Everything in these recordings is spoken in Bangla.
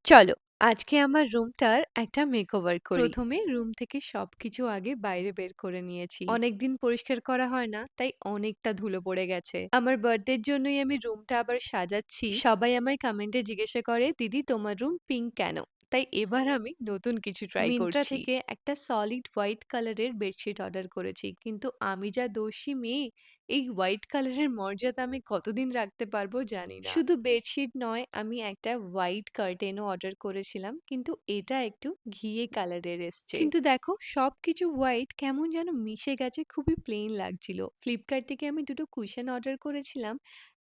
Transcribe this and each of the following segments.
চলো আজকে আমার রুমটার একটা মেকওভার করি। প্রথমে রুম থেকে সবকিছু আগে বাইরে বের করে নিয়েছি। অনেকদিন পরিষ্কার করা হয় না, তাই অনেকটা ধুলো পড়ে গেছে। আমার বার্থডের জন্যই আমি রুমটা আবার সাজাচ্ছি। সবাই আমায় কমেন্টে জিজ্ঞাসা করে, দিদি তোমার রুম পিঙ্ক কেন? তাই এবার আমি নতুন কিছু ট্রাই মিন্ত্রা করছি। থেকে একটা সলিড হোয়াইট কালারের বেডশিট অর্ডার করেছি, কিন্তু আমি যা দোষী মেয়ে, এই হোয়াইট কালারের মর্যাদা আমি কতদিন রাখতে পারবো জানি না। শুধু বেডশিট নয়, আমি একটা হোয়াইট কার্টেনও অর্ডার করেছিলাম, কিন্তু এটা একটু ঘিয়ে কালারের এসছে। কিন্তু দেখো সবকিছু হোয়াইট কেমন যেন মিশে গেছে, খুবই প্লেন লাগছিল। ফ্লিপকার্ট থেকে আমি দুটো কুশন অর্ডার করেছিলাম,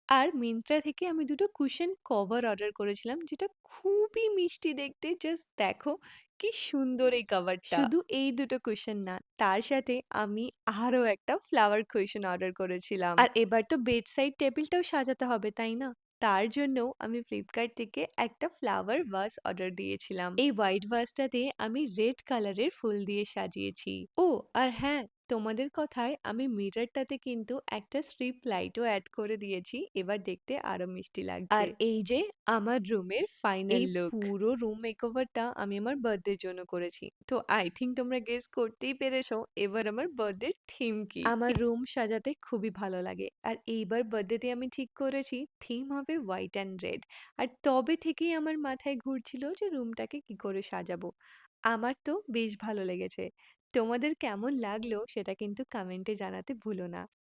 আর মিন্ত্রা থেকে আমি দুটো কুশন কভার অর্ডার করেছিলাম, যেটা খুবই মিষ্টি দেখতে। জাস্ট দেখো কি সুন্দর এই কভারটা। শুধু এই দুটো কুশন না, তার সাথে আমি আরো একটা ফ্লাওয়ার কুশন অর্ডার করেছিলাম। আর এবার তো বেড সাইড টেবিলটাও সাজাতে হবে, তাই না? তার জন্যও আমি ফ্লিপকার্ট থেকে একটা ফ্লাওয়ার ভাস অর্ডার দিয়েছিলাম। এই হোয়াইট ভাসটাতে আমি রেড কালারের ফুল দিয়ে সাজিয়েছি। ও আর হ্যাঁ, তোমাদের কথায় আমি মিররটাতে কিন্তু একটা স্ট্রিপ লাইটও অ্যাড করে দিয়েছি, এবার দেখতে আরো মিষ্টি লাগছে। আর এই যে আমার রুমের ফাইনাল এই লুক। পুরো রুম মেকওভারটা আমি আমার বার্থডের জন্য করেছি, তো আই থিঙ্ক তোমরা গেস করতেই পেরেছো এবার আমার বার্থডের থিম কি। আমার রুম সাজাতে খুবই ভালো লাগে, আর এইবার বার্থডেতে আমি ঠিক করেছি থিম হবে হোয়াইট অ্যান্ড রেড। আর তবে থেকেই আমার মাথায় ঘুরছিল যে রুমটাকে কি করে সাজাবো। আমার তো বেশ ভালো লেগেছে। তোমাদের কেমন লাগলো সেটা কিন্তু কমেন্টে জানাতে ভুলো না।